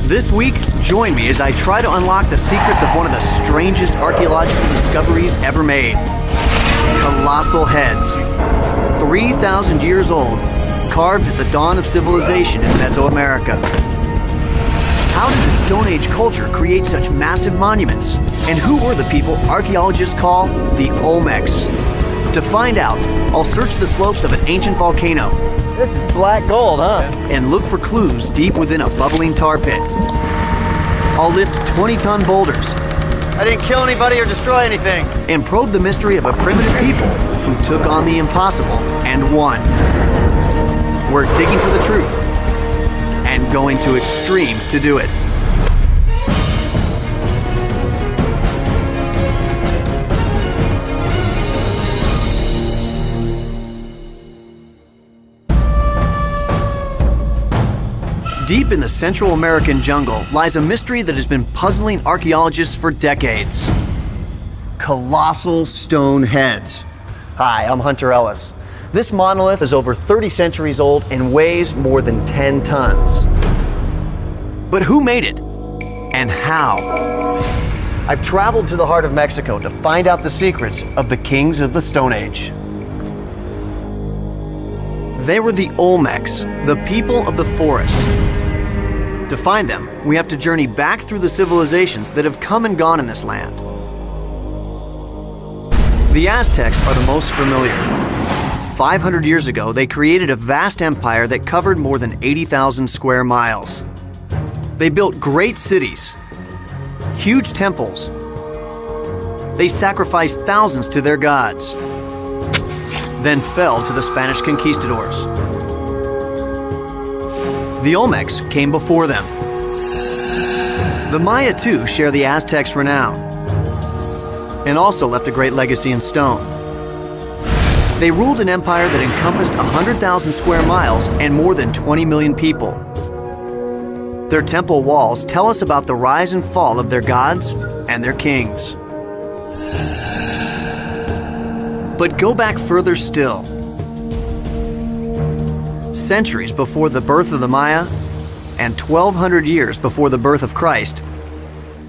This week, join me as I try to unlock the secrets of one of the strangest archaeological discoveries ever made. Colossal heads. 3,000 years old, carved at the dawn of civilization in Mesoamerica. How did the Stone Age culture create such massive monuments? And who were the people archaeologists call the Olmecs? To find out, I'll search the slopes of an ancient volcano. This is black gold, huh? And look for clues deep within a bubbling tar pit. I'll lift 20-ton boulders. I didn't kill anybody or destroy anything. And probe the mystery of a primitive people who took on the impossible and won. We're digging for the truth and going to extremes to do it. Deep in the Central American jungle lies a mystery that has been puzzling archaeologists for decades. Colossal stone heads. Hi, I'm Hunter Ellis. This monolith is over 30 centuries old and weighs more than 10 tons. But who made it? And how? I've traveled to the heart of Mexico to find out the secrets of the kings of the Stone Age. They were the Olmecs, the people of the forest. To find them, we have to journey back through the civilizations that have come and gone in this land. The Aztecs are the most familiar. 500 years ago, they created a vast empire that covered more than 80,000 square miles. They built great cities, huge temples. They sacrificed thousands to their gods, then fell to the Spanish conquistadors. The Olmecs came before them. The Maya too share the Aztecs' renown, and also left a great legacy in stone. They ruled an empire that encompassed 100,000 square miles and more than 20 million people. Their temple walls tell us about the rise and fall of their gods and their kings. But go back further still. Centuries before the birth of the Maya and 1,200 years before the birth of Christ,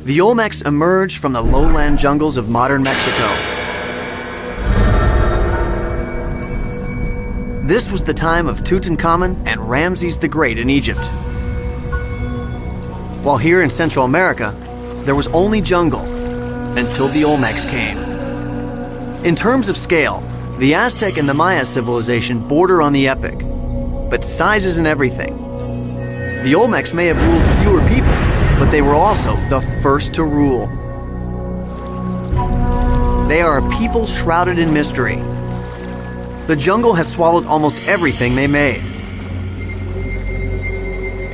the Olmecs emerged from the lowland jungles of modern Mexico. This was the time of Tutankhamun and Ramses the Great in Egypt. While here in Central America, there was only jungle until the Olmecs came. In terms of scale, the Aztec and the Maya civilization border on the epic, but size isn't everything. The Olmecs may have ruled fewer people, but they were also the first to rule. They are a people shrouded in mystery. The jungle has swallowed almost everything they made.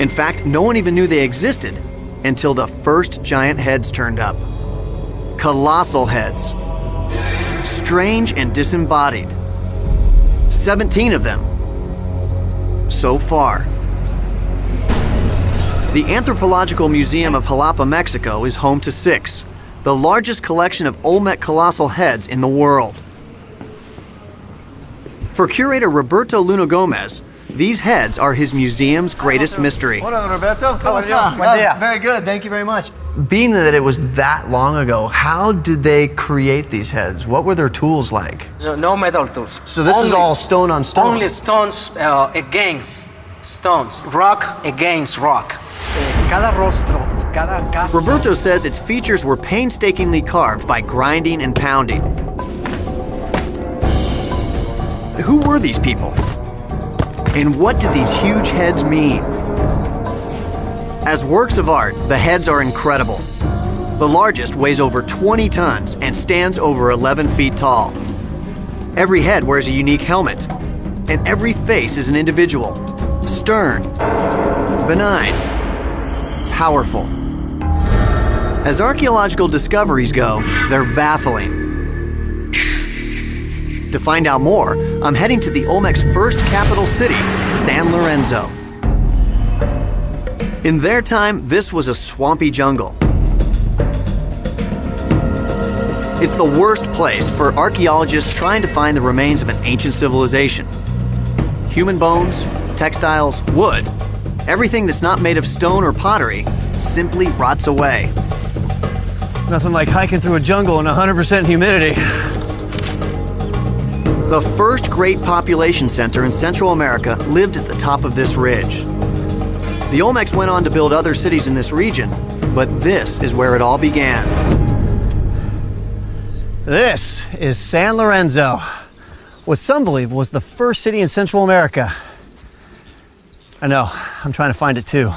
In fact, no one even knew they existed until the first giant heads turned up. Colossal heads. Strange and disembodied. 17 of them. So far. The Anthropological Museum of Jalapa, Mexico is home to 6, the largest collection of Olmec colossal heads in the world. For curator Roberto Luna Gomez, these heads are his museum's greatest mystery. Hola, Roberto. ¿Cómo está? Very good, thank you very much. Being that it was that long ago, how did they create these heads? What were their tools like? No metal tools. So this is all stone on stone? Only stones against stones, rock against rock. Cada rostro y cada castro. Roberto says its features were painstakingly carved by grinding and pounding. Who were these people? And what did these huge heads mean? As works of art, the heads are incredible. The largest weighs over 20 tons and stands over 11 feet tall. Every head wears a unique helmet, and every face is an individual. Stern, benign, powerful. As archaeological discoveries go, they're baffling. To find out more, I'm heading to the Olmec's first capital city, San Lorenzo. In their time, this was a swampy jungle. It's the worst place for archaeologists trying to find the remains of an ancient civilization. Human bones, textiles, wood, everything that's not made of stone or pottery simply rots away. Nothing like hiking through a jungle in 100% humidity. The first great population center in Central America lived at the top of this ridge. The Olmecs went on to build other cities in this region, but this is where it all began. This is San Lorenzo, what some believe was the first city in Central America. I know, I'm trying to find it too.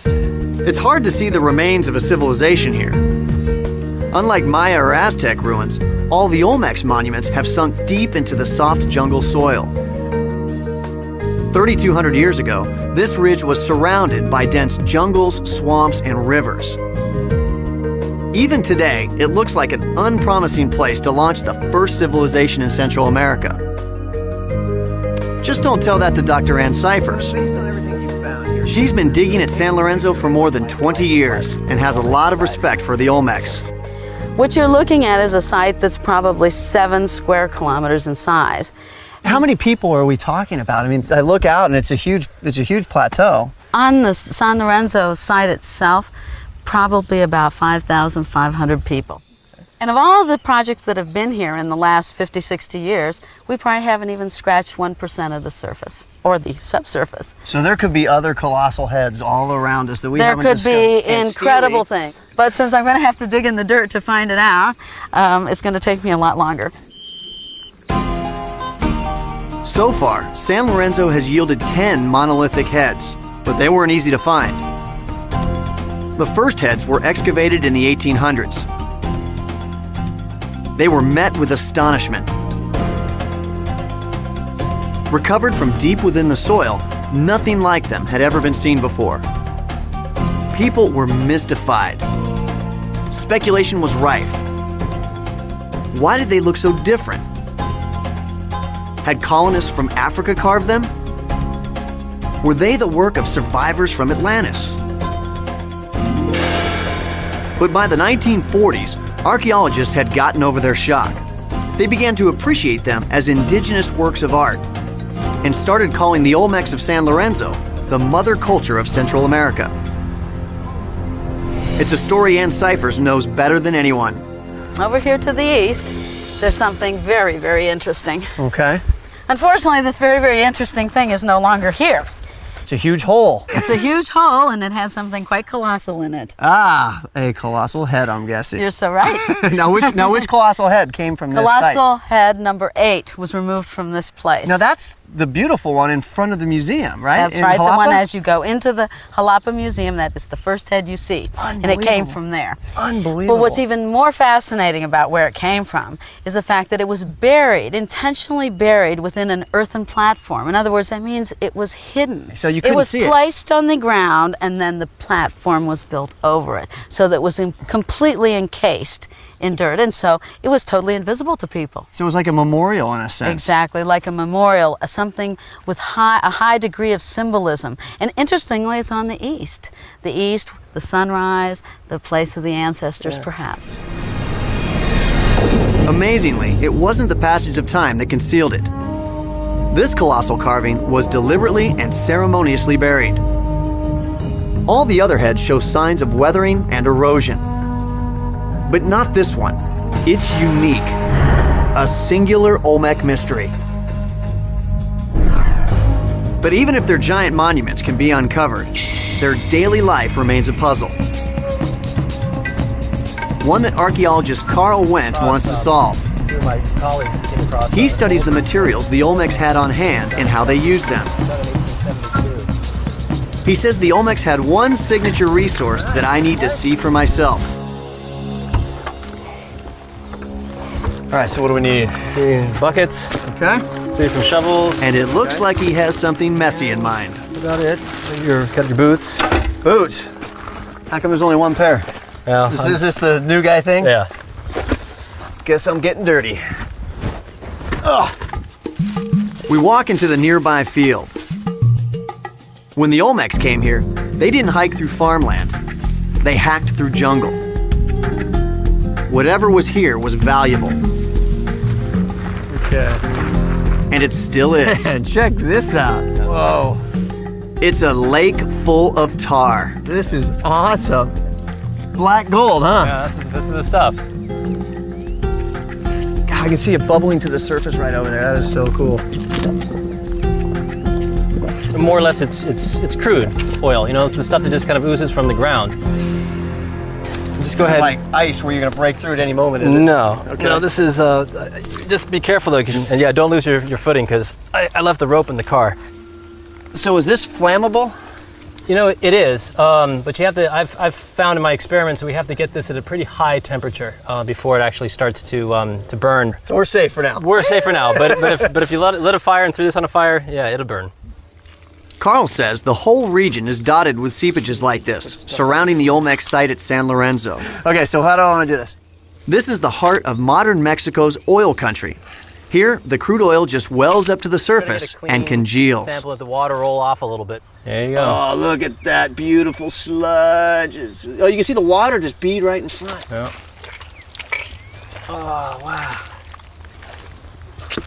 It's hard to see the remains of a civilization here. Unlike Maya or Aztec ruins, all the Olmecs monuments have sunk deep into the soft jungle soil. 3,200 years ago, this ridge was surrounded by dense jungles, swamps, and rivers. Even today, it looks like an unpromising place to launch the first civilization in Central America. Just don't tell that to Dr. Ann Cyphers. Based on everything you found here, She's been digging at San Lorenzo for more than 20 years and has a lot of respect for the Olmecs. What you're looking at is a site that's probably 7 square kilometers in size. how many people are we talking about? I mean, I look out and it's a huge plateau. On the San Lorenzo site itself, probably about 5,500 people. And of all the projects that have been here in the last 50, 60 years, we probably haven't even scratched 1% of the surface or the subsurface. So there could be other colossal heads all around us that we There haven't could discovered. be And incredible Steely, things. But since I'm going to have to dig in the dirt to find it out, it's going to take me a lot longer. So far, San Lorenzo has yielded 10 monolithic heads, but they weren't easy to find. The first heads were excavated in the 1800s. They were met with astonishment. Recovered from deep within the soil, nothing like them had ever been seen before. People were mystified. Speculation was rife. Why did they look so different? Had colonists from Africa carved them? Were they the work of survivors from Atlantis? But by the 1940s, archaeologists had gotten over their shock. They began to appreciate them as indigenous works of art and started calling the Olmecs of San Lorenzo the mother culture of Central America. It's a story Ann Cyphers knows better than anyone. Over here to the east, there's something very, very interesting. Okay. Unfortunately, this very, very interesting thing is no longer here. It's a huge hole. It's a huge hole, and it has something quite colossal in it. Ah, a colossal head, I'm guessing. You're so right. Now which colossal head came from this site? Colossal head number 8 was removed from this place. Now that's the beautiful one in front of the museum, right? That's In right, the Jalapa? one as you go into the Jalapa Museum, that is the first head you see. And it came Unbelievable. from there. Unbelievable. But what's even more fascinating about where it came from is the fact that it was buried, intentionally buried within an earthen platform. In other words, that means it was hidden. So you couldn't see it. It was placed on the ground, and then the platform was built over it. So that it was completely encased in dirt, and so it was totally invisible to people. So it was like a memorial in a sense. Exactly, like a memorial, something with a high degree of symbolism. And interestingly, it's on the east. The east, the sunrise, the place of the ancestors, perhaps. Amazingly, it wasn't the passage of time that concealed it. This colossal carving was deliberately and ceremoniously buried. All the other heads show signs of weathering and erosion. But not this one. It's unique. A singular Olmec mystery. But even if their giant monuments can be uncovered, their daily life remains a puzzle. One that archaeologist Carl Wendt wants to solve. My colleagues came across He studies the materials the Olmecs had on hand and how they used them. He says the Olmecs had one signature resource that I need to see for myself. All right, so what do we need? See buckets, Okay. see some shovels. And it looks like he has something messy in mind. That's about it. Got your boots. Boots. How come there's only one pair? Yeah. Is this the new guy thing? Yeah. Guess I'm getting dirty. We walk into the nearby field. When the Olmecs came here, they didn't hike through farmland. They hacked through jungle. Whatever was here was valuable, Okay. and it still is. And check this out. Whoa. It's a lake full of tar. This is awesome. Black gold, huh? Yeah, this is the stuff. God, I can see it bubbling to the surface right over there. That is so cool. More or less, it's crude oil. You know, it's the stuff that just kind of oozes from the ground. Just go ahead. Like ice where you're going to break through at any moment, is it? No. Okay. No, this is, just be careful though, and yeah, don't lose your footing, because I left the rope in the car. So is this flammable? You know, it is, but you have to, I've found in my experiments that we have to get this at a pretty high temperature before it actually starts to burn. So we're safe for now. We're safe for now, but if you lit a fire and threw this on a fire, yeah, it'll burn. Carl says the whole region is dotted with seepages like this, surrounding the Olmecs site at San Lorenzo. Okay, so how do I want to do this? This is the heart of modern Mexico's oil country. Here, the crude oil just wells up to the surface and congeals. Sample of the water roll off a little bit. There you go. Oh, look at that beautiful sludge. Oh, you can see the water just bead right in front. Yeah. Oh, wow.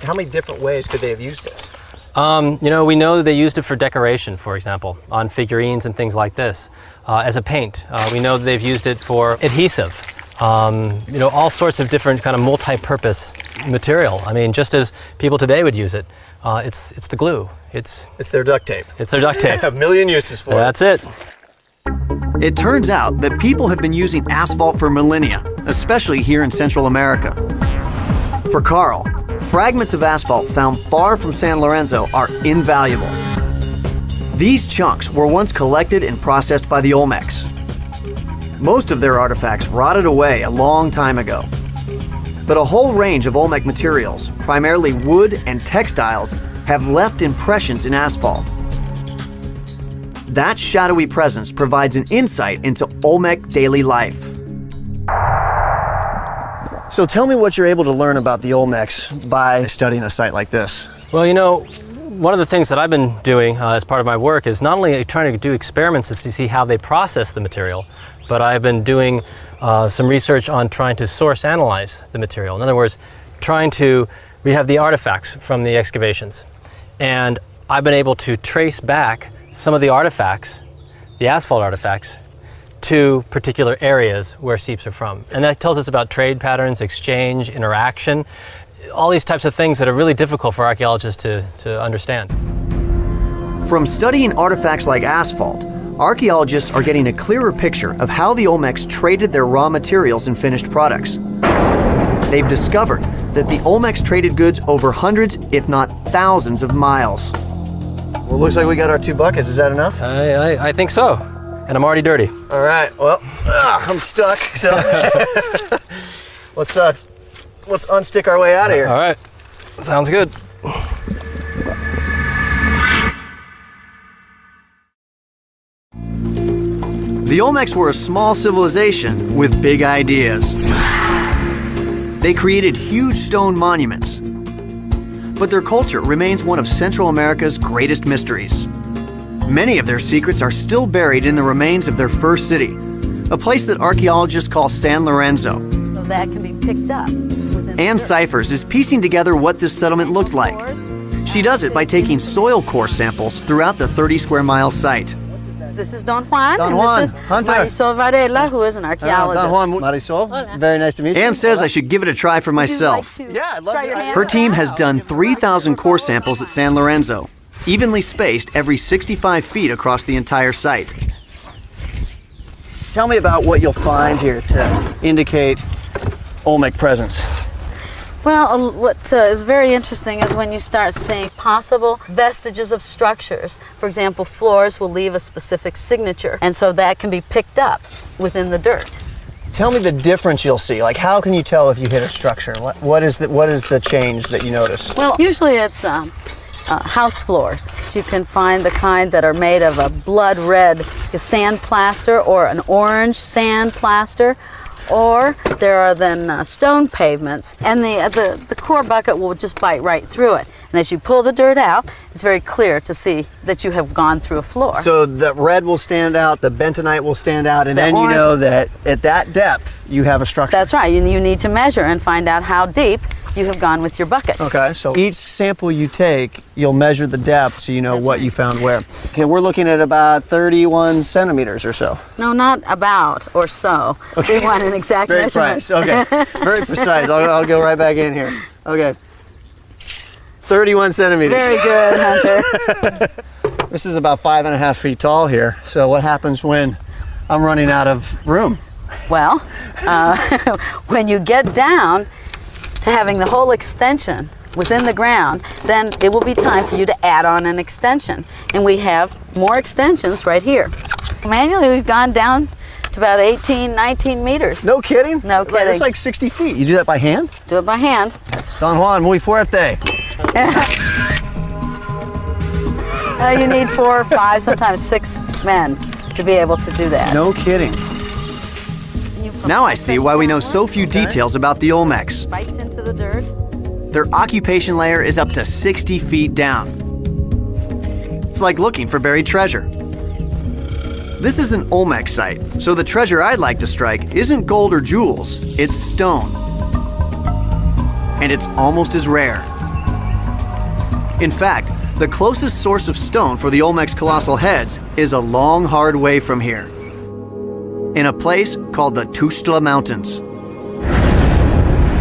How many different ways could they have used this? You know, we know that they used it for decoration, for example, on figurines and things like this, as a paint. We know that they've used it for adhesive. You know, all sorts of different kind of multi-purpose material. I mean, just as people today would use it. It's the glue. It's their duct tape. It's their duct tape. A million uses for it. That's it. It turns out that people have been using asphalt for millennia, especially here in Central America. For Carl, fragments of asphalt found far from San Lorenzo are invaluable. These chunks were once collected and processed by the Olmecs. Most of their artifacts rotted away a long time ago. But a whole range of Olmec materials, primarily wood and textiles, have left impressions in asphalt. That shadowy presence provides an insight into Olmec daily life. So tell me what you're able to learn about the Olmecs by studying a site like this. Well, you know, one of the things that I've been doing as part of my work is not only trying to do experiments to see how they process the material, but I've been doing some research on trying to source analyze the material. In other words, we have the artifacts from the excavations, and I've been able to trace back some of the artifacts, the asphalt artifacts, to particular areas where seeps are from. And that tells us about trade patterns, exchange, interaction, all these types of things that are really difficult for archaeologists to understand. From studying artifacts like asphalt, archaeologists are getting a clearer picture of how the Olmecs traded their raw materials and finished products. They've discovered that the Olmecs traded goods over hundreds, if not thousands of miles. Well, looks like we got our 2 buckets. Is that enough? I think so. And I'm already dirty. All right. Well, I'm stuck. So let's unstick our way out of here. All right. Sounds good. The Olmecs were a small civilization with big ideas. They created huge stone monuments. But their culture remains one of Central America's greatest mysteries. Many of their secrets are still buried in the remains of their first city, a place that archaeologists call San Lorenzo. So that can be picked up. Ann Cyphers is piecing together what this settlement looked like. She does it by taking soil core samples throughout the 30-square-mile site. This is Don Juan. Don and Juan, this is Hunter. Marisol Varela, who is an archaeologist. Don Juan, Marisol. Very nice to meet you. Ann says I should give it a try for myself. Yeah, I'd love Try to. your hand? Her team has done 3,000 core samples at San Lorenzo, evenly spaced every 65 feet across the entire site. Tell me about what you'll find here to indicate Olmec presence. Well, what is very interesting is when you start seeing possible vestiges of structures. For example, floors will leave a specific signature, and so that can be picked up within the dirt. Tell me the difference you'll see. Like, how can you tell if you hit a structure? What is the change that you notice? Well, usually it's house floors. You can find the kind that are made of a blood red sand plaster or an orange sand plaster. Or there are then stone pavements, and the core bucket will just bite right through it. And as you pull the dirt out, it's very clear to see that you have gone through a floor. So the red will stand out, the bentonite will stand out, and then you know that at that depth you have a structure. That's right. You need to measure and find out how deep you have gone with your buckets. Okay, so each sample you take, you'll measure the depth so you know That's what right. you found where. Okay, we're looking at about 31 centimeters or so. No, not about or so. We want an exact Great measurement. price. Okay, very precise. I'll go right back in here. Okay, 31 centimeters. Very good, Hunter. This is about 5.5 feet tall here. So what happens when I'm running out of room? Well, when you get down to having the whole extension within the ground, then it will be time for you to add on an extension. And we have more extensions right here. Manually, we've gone down to about 18, 19 meters. No kidding? No kidding. It's like 60 feet. You do that by hand? Do it by hand. Don Juan, muy fuerte. You need 4, 5, sometimes 6 men to be able to do that. No kidding. Now I see why we know so few details about the Olmecs. Bites into the dirt. Their occupation layer is up to 60 feet down. It's like looking for buried treasure. This is an Olmec site, so the treasure I'd like to strike isn't gold or jewels, it's stone. And it's almost as rare. In fact, the closest source of stone for the Olmec's colossal heads is a long, hard way from here, in a place called the Tuxtla Mountains.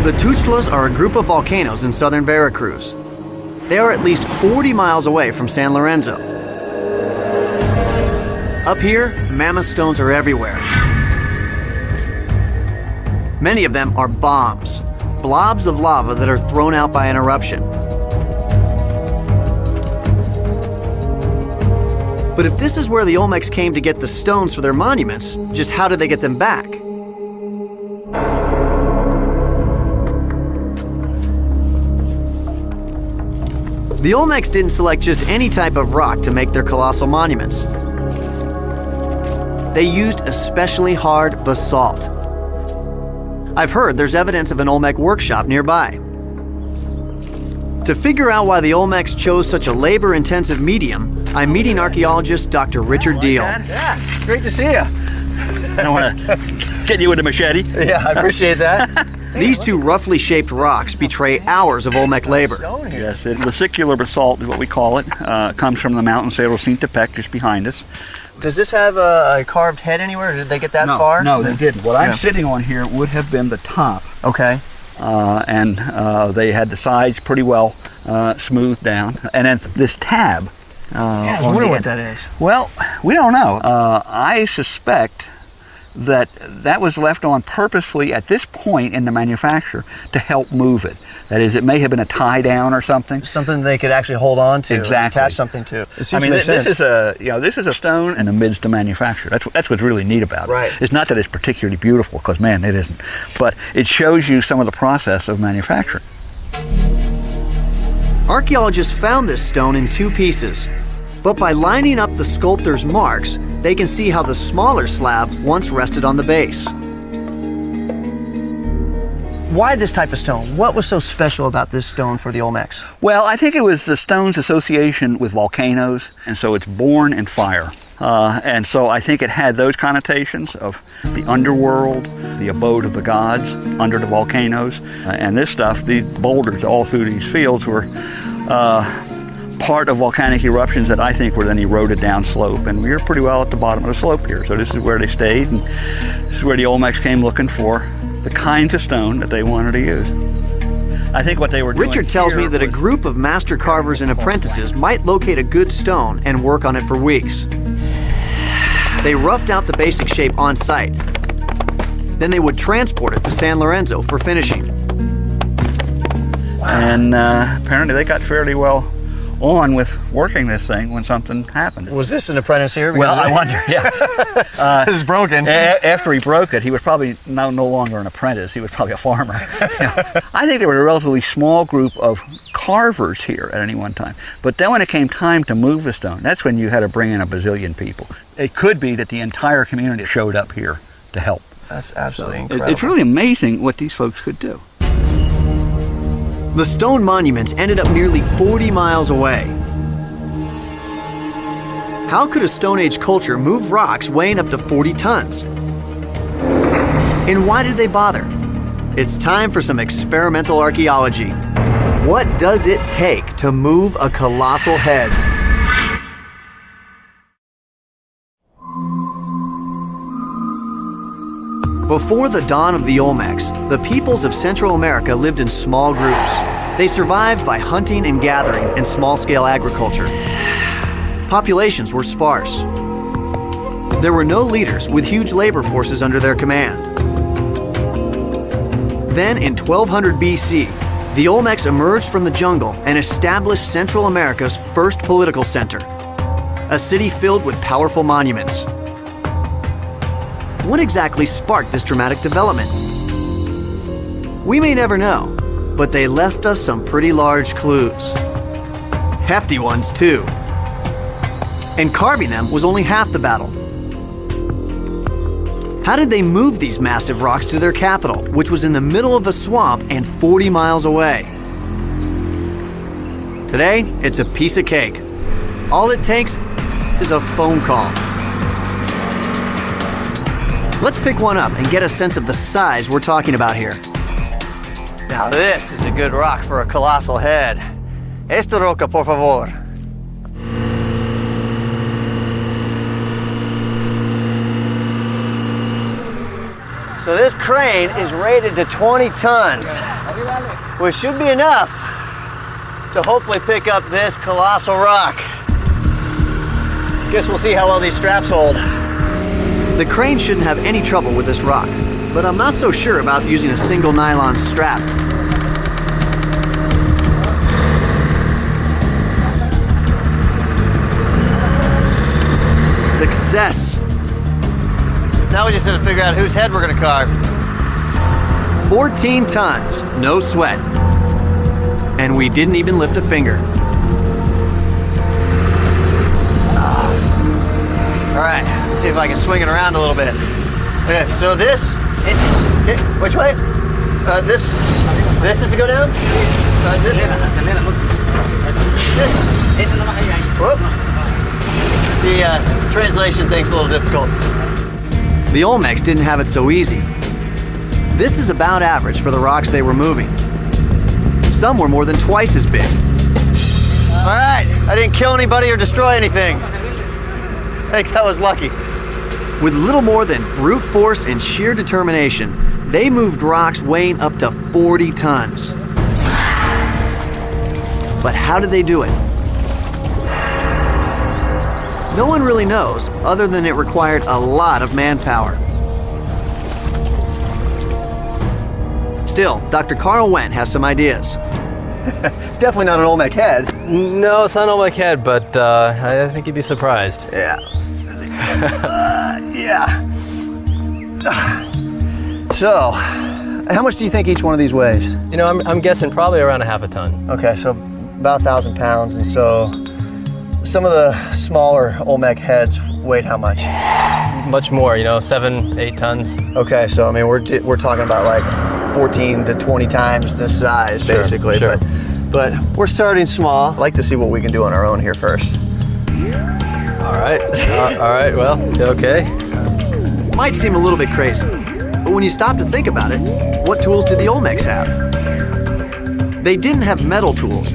The Tuxtlas are a group of volcanoes in southern Veracruz. They are at least 40 miles away from San Lorenzo. Up here, mammoth stones are everywhere. Many of them are bombs, blobs of lava that are thrown out by an eruption. But if this is where the Olmecs came to get the stones for their monuments, just how did they get them back? The Olmecs didn't select just any type of rock to make their colossal monuments. They used especially hard basalt. I've heard there's evidence of an Olmec workshop nearby. To figure out why the Olmecs chose such a labor-intensive medium, I'm meeting archaeologist Dr. Richard Deal. Yeah, great to see you. I don't want to get you with a machete. Yeah, I appreciate that. These two roughly shaped rocks betray hours of Olmec labor. Stone here. Yes, vesicular basalt is what we call it. Comes from the mountain Cerro Sintepec just behind us. Does this have a carved head anywhere? Did they get that far? No, they didn't. What I'm sitting on here would have been the top. Okay. And they had the sides pretty well smoothed down. And then this tab. I was wondering what that is. Well, we don't know. I suspect that was left on purposefully at this point in the manufacture to help move it. That is, it may have been a tie down or something. Something they could actually hold on to, Exactly. attach something to. It seems I mean, to make sense. this is a stone in the midst of manufacture. That's what's really neat about it. Right. It's not that it's particularly beautiful, because man, it isn't. But it shows you some of the process of manufacturing. Archaeologists found this stone in two pieces, but by lining up the sculptor's marks, they can see how the smaller slab once rested on the base. Why this type of stone? What was so special about this stone for the Olmecs? Well, I think it was the stone's association with volcanoes, and so it's born in fire. And so I think it had those connotations of the underworld, the abode of the gods under the volcanoes. And this stuff, the boulders all through these fields were part of volcanic eruptions that I think were then eroded down slope. And we were pretty well at the bottom of the slope here. So this is where they stayed, and this is where the Olmecs came looking for the kinds of stone that they wanted to use. I think what they were doing Richard tells me here that a was- group of master carvers and apprentices might locate a good stone and work on it for weeks. They roughed out the basic shape on site. Then they would transport it to San Lorenzo for finishing. And apparently they got fairly well on with working this thing when something happened. Was this an apprentice here? Well, I wonder, yeah. This is broken. After he broke it, he was probably no longer an apprentice. He was probably a farmer. Yeah. I think there was a relatively small group of carvers here at any one time. But then when it came time to move the stone, that's when you had to bring in a bazillion people. It could be that the entire community showed up here to help. That's absolutely incredible. It's really amazing what these folks could do. The stone monuments ended up nearly 40 miles away. How could a Stone Age culture move rocks weighing up to 40 tons? And why did they bother? It's time for some experimental archaeology. What does it take to move a colossal head? Before the dawn of the Olmecs, the peoples of Central America lived in small groups. They survived by hunting and gathering and small-scale agriculture. Populations were sparse. There were no leaders with huge labor forces under their command. Then in 1200 BC, the Olmecs emerged from the jungle and established Central America's first political center, a city filled with powerful monuments. What exactly sparked this dramatic development? We may never know, but they left us some pretty large clues. Hefty ones, too. And carving them was only half the battle. How did they move these massive rocks to their capital, which was in the middle of a swamp and 40 miles away? Today, it's a piece of cake. All it takes is a phone call. Let's pick one up and get a sense of the size we're talking about here. Now this is a good rock for a colossal head. Esta roca, por favor. So this crane is rated to 20 tons, which should be enough to hopefully pick up this colossal rock. Guess we'll see how well these straps hold. The crane shouldn't have any trouble with this rock, but I'm not so sure about using a single nylon strap. Success! Now we just have to figure out whose head we're gonna carve. 14 tons, no sweat. And we didn't even lift a finger. All right, let's see if I can swing it around a little bit. Okay, so this, which way? This is to go down? This. Whoop. The translation thing's a little difficult. The Olmecs didn't have it so easy. This is about average for the rocks they were moving. Some were more than twice as big. All right, I didn't kill anybody or destroy anything. I think that was lucky. With little more than brute force and sheer determination, they moved rocks weighing up to 40 tons. But how did they do it? No one really knows, other than it required a lot of manpower. Still, Dr. Carl Wendt has some ideas. It's definitely not an Olmec head. No, it's not an Olmec head, but I think you'd be surprised. Yeah. Yeah. So, how much do you think each one of these weighs? You know, I'm guessing probably around a half a ton. Okay, so about 1,000 pounds, and so some of the smaller Olmec heads weighed how much? Much more, you know, 7, 8 tons. Okay, so I mean we're talking about like 14 to 20 times this size, Sure, basically. sure. But we're starting small. I'd like to see what we can do on our own here first. All right, well, okay. Might seem a little bit crazy, but when you stop to think about it, what tools did the Olmecs have? They didn't have metal tools,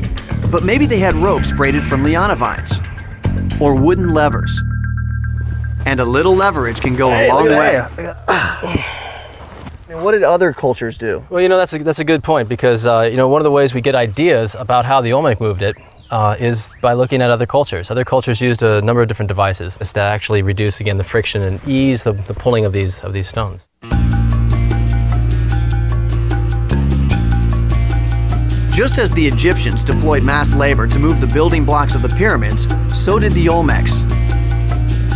but maybe they had ropes braided from liana vines, or wooden levers. And a little leverage can go a long way. What did other cultures do? Well, you know, that's a good point, because you know, one of the ways we get ideas about how the Olmec moved it is by looking at other cultures. Other cultures used a number of different devices to actually reduce, again, the friction and ease the pulling of these stones. Just as the Egyptians deployed mass labor to move the building blocks of the pyramids, so did the Olmecs.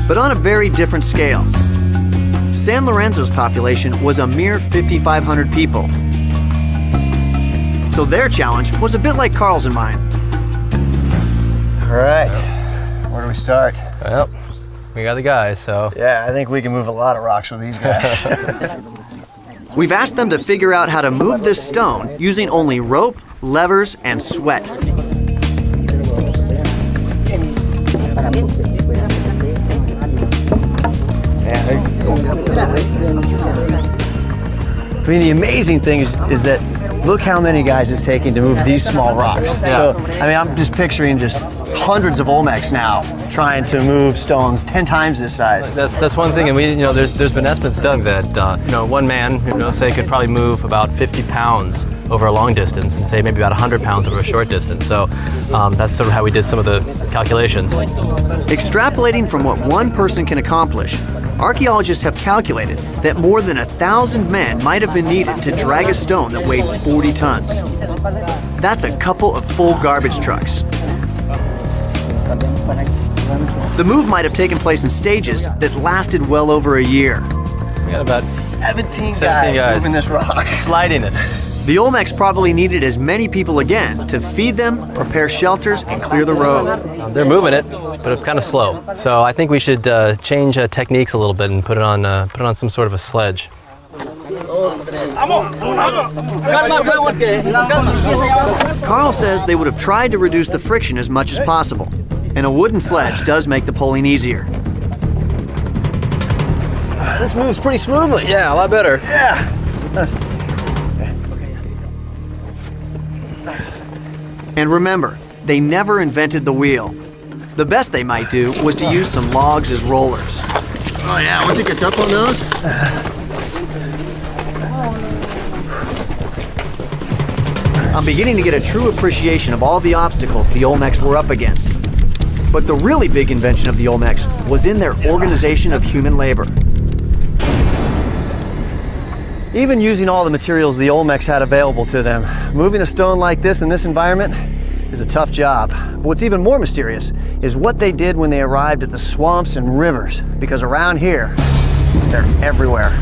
But on a very different scale. San Lorenzo's population was a mere 5,500 people. So their challenge was a bit like Carl's and mine. All right, where do we start? Well, we got the guys, so. Yeah, I think we can move a lot of rocks with these guys. We've asked them to figure out how to move this stone using only rope, levers, and sweat. I mean, the amazing thing is that look how many guys it's taking to move these small rocks. So, I mean, I'm just picturing just hundreds of Olmecs now trying to move stones 10 times this size. That's one thing, and there's been estimates dug that one man say could probably move about 50 pounds over a long distance, and say maybe about 100 pounds over a short distance. So that's sort of how we did some of the calculations. Extrapolating from what one person can accomplish, archaeologists have calculated that more than 1,000 men might have been needed to drag a stone that weighed 40 tons. That's a couple of full garbage trucks. The move might have taken place in stages that lasted well over a year. We got about 17 guys moving this rock. Sliding it. The Olmecs probably needed as many people again to feed them, prepare shelters, and clear the road. They're moving it, but it's kind of slow. So I think we should change techniques a little bit and put it on some sort of a sledge. Carl says they would have tried to reduce the friction as much as possible, and a wooden sledge does make the pulling easier. This moves pretty smoothly. Yeah, a lot better. Yeah. And remember, they never invented the wheel. The best they might do was to use some logs as rollers. Oh yeah, once it gets up on those. I'm beginning to get a true appreciation of all the obstacles the Olmecs were up against. But the really big invention of the Olmecs was in their organization of human labor. Even using all the materials the Olmecs had available to them, moving a stone like this in this environment is a tough job. But what's even more mysterious is what they did when they arrived at the swamps and rivers, because around here, they're everywhere.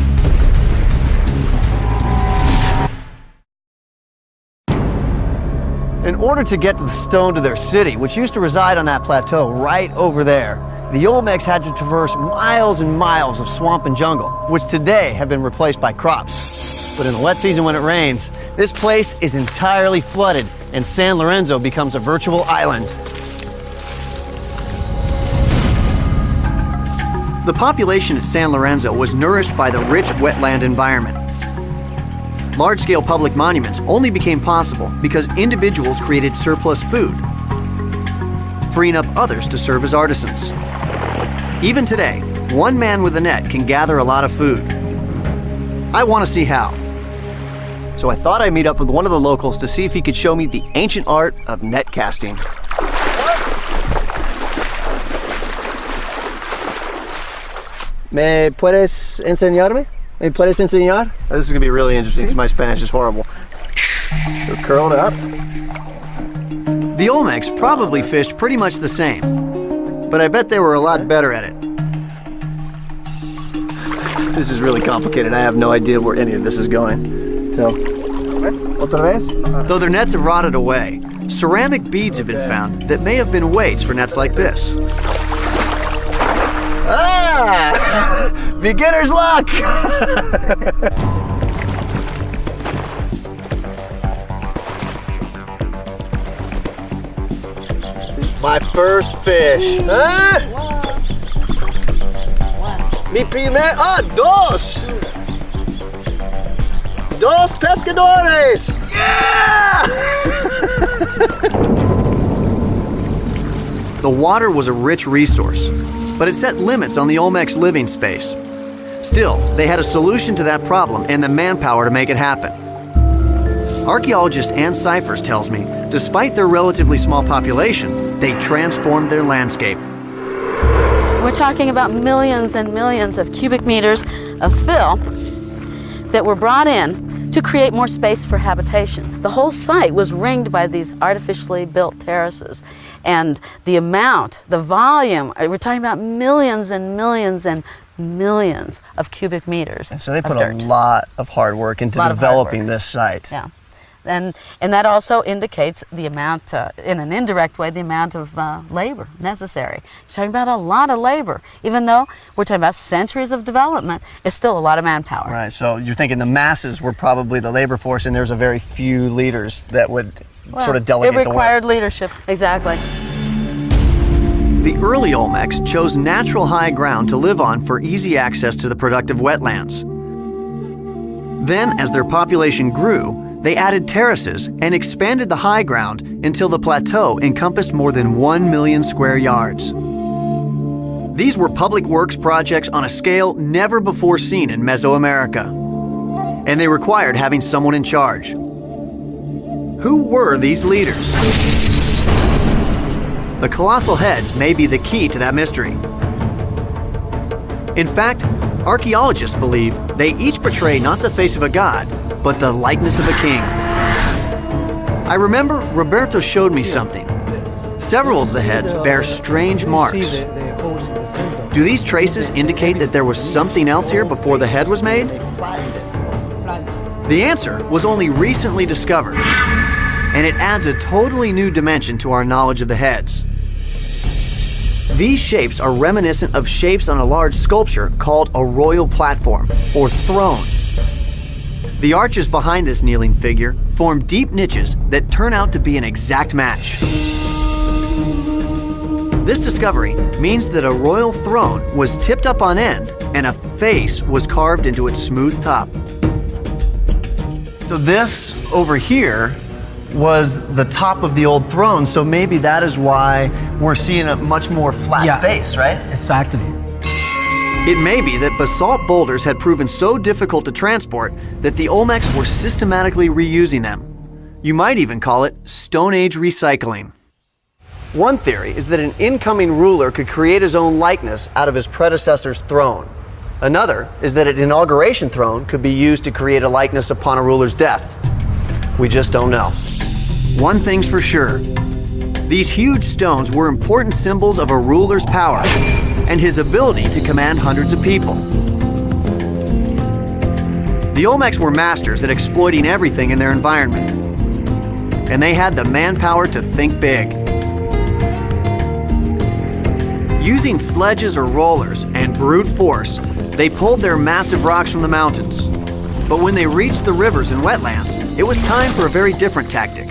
In order to get the stone to their city, which used to reside on that plateau right over there, the Olmecs had to traverse miles and miles of swamp and jungle, which today have been replaced by crops. But in the wet season when it rains, this place is entirely flooded and San Lorenzo becomes a virtual island. The population at San Lorenzo was nourished by the rich wetland environment. Large-scale public monuments only became possible because individuals created surplus food, freeing up others to serve as artisans. Even today, one man with a net can gather a lot of food. I want to see how. So I thought I'd meet up with one of the locals to see if he could show me the ancient art of net casting. ¿Me puedes enseñarme? ¿Me puedes enseñar? This is going to be really interesting because my Spanish is horrible. So curled up. The Olmecs probably fished pretty much the same, but I bet they were a lot better at it. This is really complicated. I have no idea where any of this is going. So, otra vez? Though their nets have rotted away, ceramic beads have been found that may have been weights for nets like this. Ah! Beginner's luck! My first fish. Huh? Mi primer... Ah, dos! Dos pescadores! Yeah! The water was a rich resource, but it set limits on the Olmecs' living space. Still, they had a solution to that problem and the manpower to make it happen. Archaeologist Ann Cyphers tells me, despite their relatively small population, they transformed their landscape. We're talking about millions and millions of cubic meters of fill that were brought in to create more space for habitation. The whole site was ringed by these artificially built terraces. And the amount, the volume, we're talking about millions and millions and millions of cubic meters. And so they put of a dirt. lot of hard work into developing this site. Yeah. And that also indicates the amount, in an indirect way, the amount of labor necessary. You're talking about a lot of labor. Even though we're talking about centuries of development, it's still a lot of manpower. Right, so you're thinking the masses were probably the labor force and there's a very few leaders that would sort of delegate the work. It required leadership, exactly. The early Olmecs chose natural high ground to live on for easy access to the productive wetlands. Then, as their population grew, they added terraces and expanded the high ground until the plateau encompassed more than 1 million square yards. These were public works projects on a scale never before seen in Mesoamerica, and they required having someone in charge. Who were these leaders? The colossal heads may be the key to that mystery. In fact, archaeologists believe they each portray not the face of a god, but the likeness of a king. I remember Roberto showed me something. Several of the heads bear strange marks. Do these traces indicate that there was something else here before the head was made? The answer was only recently discovered, and it adds a totally new dimension to our knowledge of the heads. These shapes are reminiscent of shapes on a large sculpture called a royal platform, or throne. The arches behind this kneeling figure form deep niches that turn out to be an exact match. This discovery means that a royal throne was tipped up on end and a face was carved into its smooth top. So this over here was the top of the old throne, so maybe that is why we're seeing a much more flat face, right? Exactly. It may be that basalt boulders had proven so difficult to transport that the Olmecs were systematically reusing them. You might even call it Stone Age recycling. One theory is that an incoming ruler could create his own likeness out of his predecessor's throne. Another is that an inauguration throne could be used to create a likeness upon a ruler's death. We just don't know. One thing's for sure. These huge stones were important symbols of a ruler's power and his ability to command hundreds of people. The Olmecs were masters at exploiting everything in their environment, and they had the manpower to think big. Using sledges or rollers and brute force, they pulled their massive rocks from the mountains. But when they reached the rivers and wetlands, it was time for a very different tactic.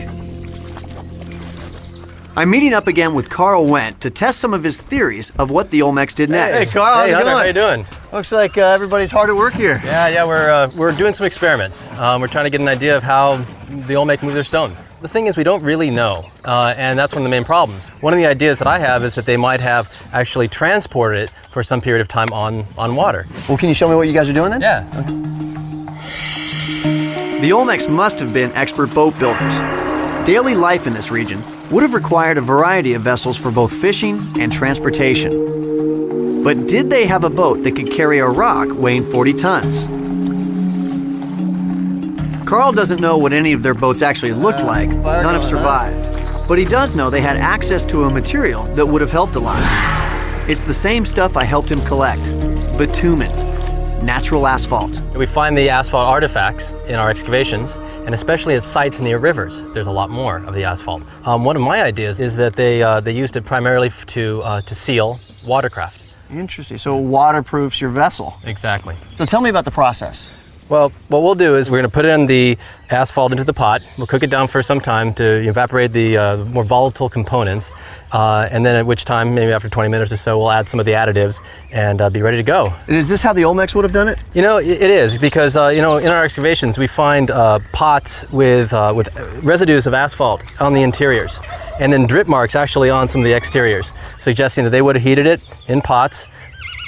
I'm meeting up again with Carl Wendt to test some of his theories of what the Olmecs did next. Hey Carl, how's it Hunter, going? how you doing? Looks like everybody's hard at work here. Yeah, we're doing some experiments. We're trying to get an idea of how the Olmec moved their stone. The thing is, we don't really know, and that's one of the main problems. One of the ideas that I have is that they might have actually transported it for some period of time on water. Well, can you show me what you guys are doing then? Yeah. Okay. The Olmecs must have been expert boat builders. Daily life in this region would have required a variety of vessels for both fishing and transportation. But did they have a boat that could carry a rock weighing 40 tons? Carl doesn't know what any of their boats actually looked like. None have survived. But he does know they had access to a material that would have helped a lot. It's the same stuff I helped him collect: bitumen, natural asphalt. We find the asphalt artifacts in our excavations, and especially at sites near rivers, there's a lot more of the asphalt. One of my ideas is that they used it primarily to seal watercraft. Interesting. So it waterproofs your vessel. Exactly. So tell me about the process. Well, what we'll do is we're going to put in the asphalt into the pot. We'll cook it down for some time to evaporate the more volatile components, and then at which time, maybe after 20 minutes or so, we'll add some of the additives and be ready to go. Is this how the Olmecs would have done it? You know, it is, because in our excavations we find pots with residues of asphalt on the interiors, and then drip marks actually on some of the exteriors, suggesting that they would have heated it in pots,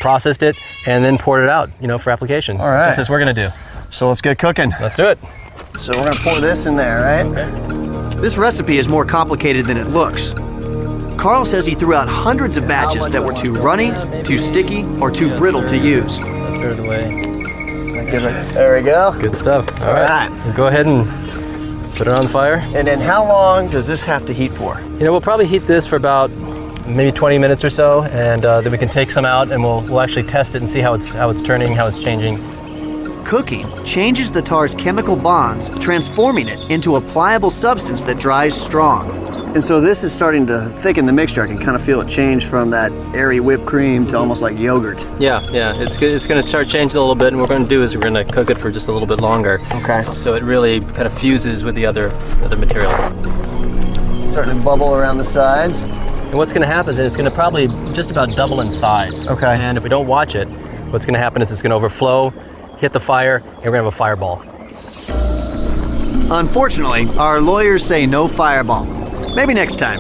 processed it, and then poured it out, for application. All right. Just as we're going to do. So let's get cooking. Let's do it. So we're gonna pour this in there, right? Okay. This recipe is more complicated than it looks. Carl says he threw out hundreds of batches that were too runny, too sticky, or too brittle to use. Throw it away. There we go. Good stuff. All right. We'll go ahead and put it on fire. And then how long does this have to heat for? We'll probably heat this for about maybe 20 minutes or so, and then we can take some out and we'll actually test it and see how it's turning, how it's changing. Cooking changes the tar's chemical bonds, transforming it into a pliable substance that dries strong. And so this is starting to thicken the mixture. I can kind of feel it change from that airy whipped cream to almost like yogurt. Yeah, it's going to start changing a little bit, and what we're going to do is we're going to cook it for just a little bit longer. Okay. So it really kind of fuses with the other material. It's starting to bubble around the sides. And what's going to happen is it's going to probably just about double in size. Okay. And if we don't watch it, what's going to happen is it's going to overflow, hit the fire, and we're gonna have a fireball. Unfortunately, our lawyers say no fireball. Maybe next time.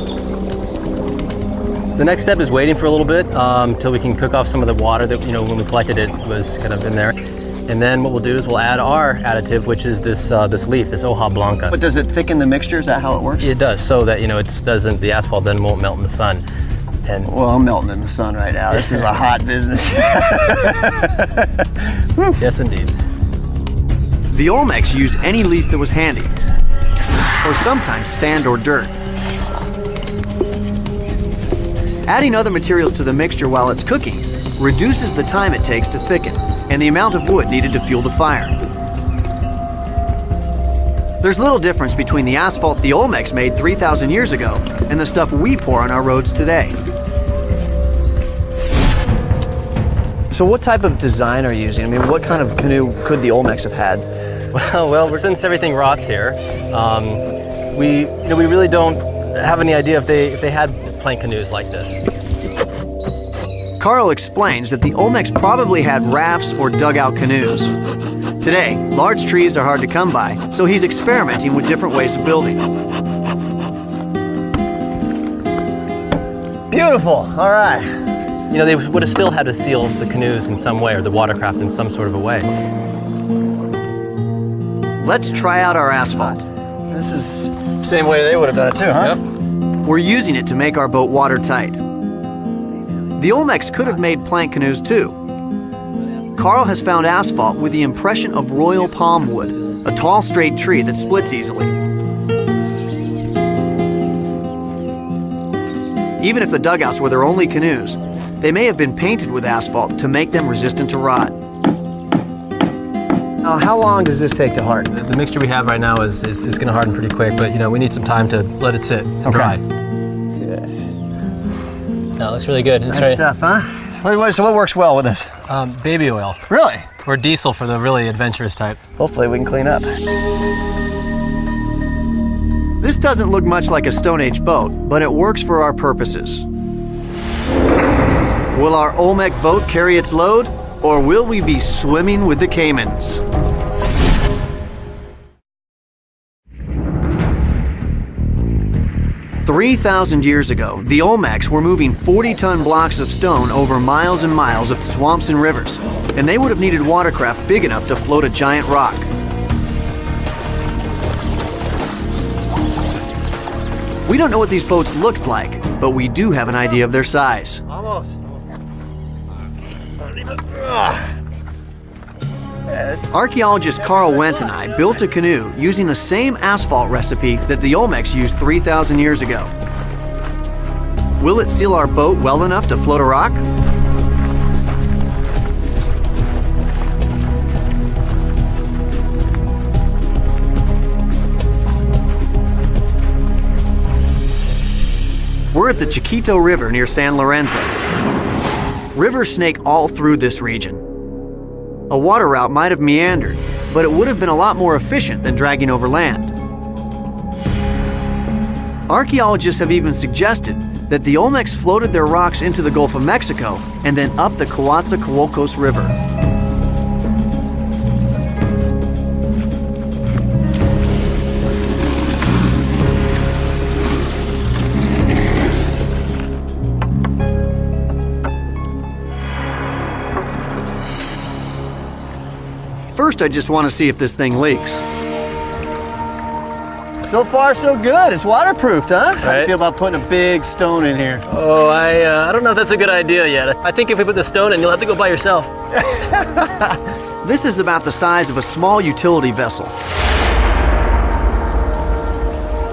The next step is waiting for a little bit until we can cook off some of the water that, when we collected it was kind of in there. And then what we'll do is we'll add our additive, which is this leaf, this hoja blanca. But does it thicken the mixture? Is that how it works? It does, so that the asphalt then won't melt in the sun. And well, I'm melting in the sun right now. This is a hot business. yes, indeed. The Olmecs used any leaf that was handy, or sometimes sand or dirt. Adding other materials to the mixture while it's cooking reduces the time it takes to thicken and the amount of wood needed to fuel the fire. There's little difference between the asphalt the Olmecs made 3,000 years ago and the stuff we pour on our roads today. So what type of design are you using? I mean, what kind of canoe could the Olmecs have had? Well, since everything rots here, we really don't have any idea if they had plank canoes like this. Carl explains that the Olmecs probably had rafts or dugout canoes. Today, large trees are hard to come by, so he's experimenting with different ways of building. Beautiful, all right. They would have still had to seal the canoes in some way, or the watercraft in some sort of a way. Let's try out our asphalt. This is the same way they would have done it too, huh? Yep. We're using it to make our boat watertight. The Olmecs could have made plank canoes too. Carl has found asphalt with the impression of royal palm wood, a tall straight tree that splits easily. Even if the dugouts were their only canoes, they may have been painted with asphalt to make them resistant to rot. Now, how long does this take to harden? The mixture we have right now is going to harden pretty quick, but we need some time to let it sit and dry. No, it looks really good. It's Nice stuff, huh? So what works well with this? Baby oil. Really? Or diesel for the really adventurous type. Hopefully we can clean up. This doesn't look much like a Stone Age boat, but it works for our purposes. Will our Olmec boat carry its load, or will we be swimming with the Caimans? "3,000 years ago, the Olmecs were moving 40-ton blocks of stone over miles and miles of swamps and rivers, and they would have needed watercraft big enough to float a giant rock. We don't know what these boats looked like, but we do have an idea of their size. Almost. Archaeologist Carl Wendt and I built a canoe using the same asphalt recipe that the Olmecs used 3,000 years ago. Will it seal our boat well enough to float a rock? We're at the Chiquito River near San Lorenzo. Rivers snake all through this region. A water route might have meandered, but it would have been a lot more efficient than dragging over land. Archaeologists have even suggested that the Olmecs floated their rocks into the Gulf of Mexico and then up the Coatzacoalcos River. First, I just want to see if this thing leaks. So far, so good. It's waterproofed, huh? How do you Right. feel about putting a big stone in here? Oh, I don't know if that's a good idea yet. I think if we put the stone in, you'll have to go by yourself. This is about the size of a small utility vessel.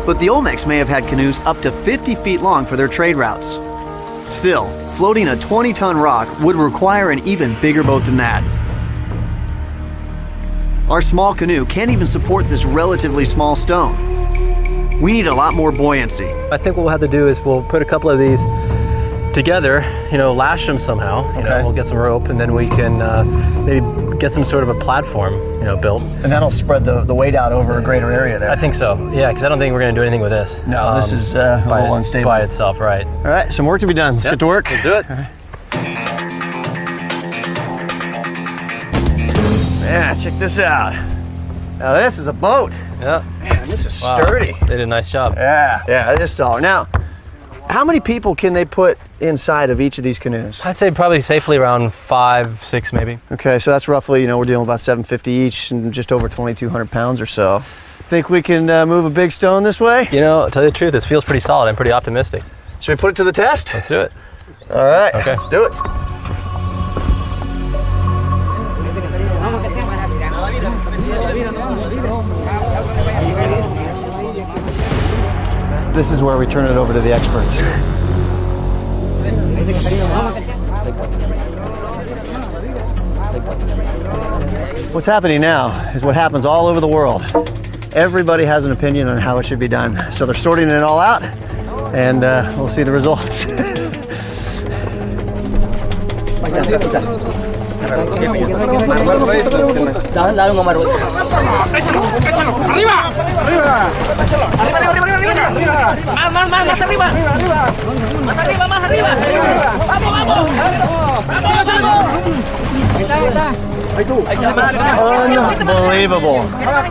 But the Olmecs may have had canoes up to 50 feet long for their trade routes. Still, floating a 20-ton rock would require an even bigger boat than that. Our small canoe can't even support this relatively small stone. We need a lot more buoyancy. I think what we'll have to do is we'll put a couple of these together, lash them somehow. Okay. We'll get some rope, and then we can maybe get some sort of a platform, built. And that'll spread the weight out over a greater area there. I think so. Yeah, because I don't think we're going to do anything with this. No, this is a little unstable. By itself, right? All right, some work to be done. Let's get to work. Let's do it. Yeah. check this out. Now this is a boat. Yeah. Man, this is Wow. sturdy. They did a nice job. Yeah, it is taller. Now, how many people can they put inside of each of these canoes? I'd say probably safely around 5, 6 maybe. Okay, so that's roughly, we're dealing with about 750 each and just over 2,200 pounds or so. Think we can move a big stone this way? You know, to tell you the truth, this feels pretty solid. I'm pretty optimistic. Should we put it to the test? Let's do it. All right, Okay. let's do it. This is where we turn it over to the experts. What's happening now is what happens all over the world. Everybody has an opinion on how it should be done. So they're sorting it all out, and we'll see the results. Unbelievable.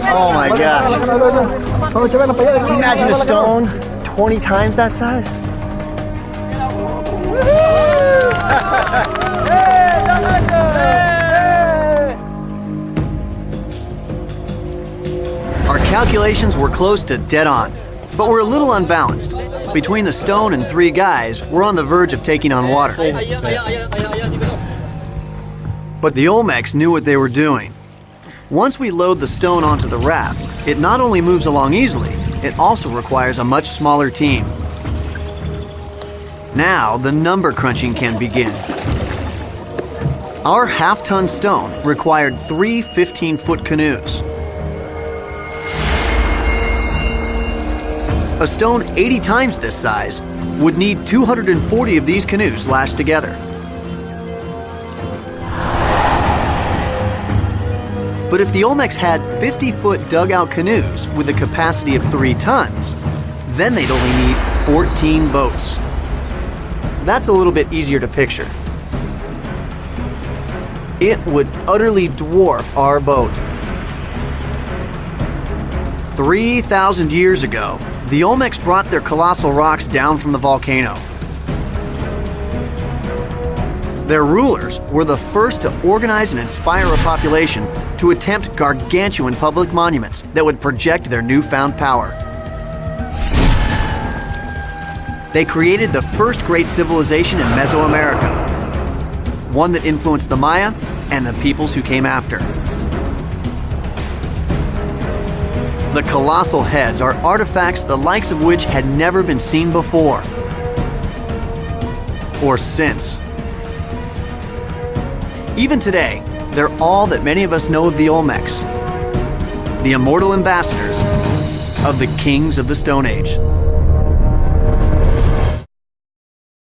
Oh my gosh. Can you imagine a stone 20 times that size? Our calculations were close to dead on, but we're a little unbalanced. Between the stone and 3 guys, we're on the verge of taking on water. But the Olmecs knew what they were doing. Once we load the stone onto the raft, it not only moves along easily, it also requires a much smaller team. Now the number crunching can begin. Our half-ton stone required 3 15-foot canoes. A stone 80 times this size would need 240 of these canoes lashed together. But if the Olmecs had 50-foot dugout canoes with a capacity of 3 tons, then they'd only need 14 boats. That's a little bit easier to picture. It would utterly dwarf our boat. 3,000 years ago, the Olmecs brought their colossal rocks down from the volcano. Their rulers were the first to organize and inspire a population to attempt gargantuan public monuments that would project their newfound power. They created the first great civilization in Mesoamerica, one that influenced the Maya and the peoples who came after. The colossal heads are artifacts the likes of which had never been seen before or since. Even today, they're all that many of us know of the Olmecs, the immortal ambassadors of the kings of the Stone Age.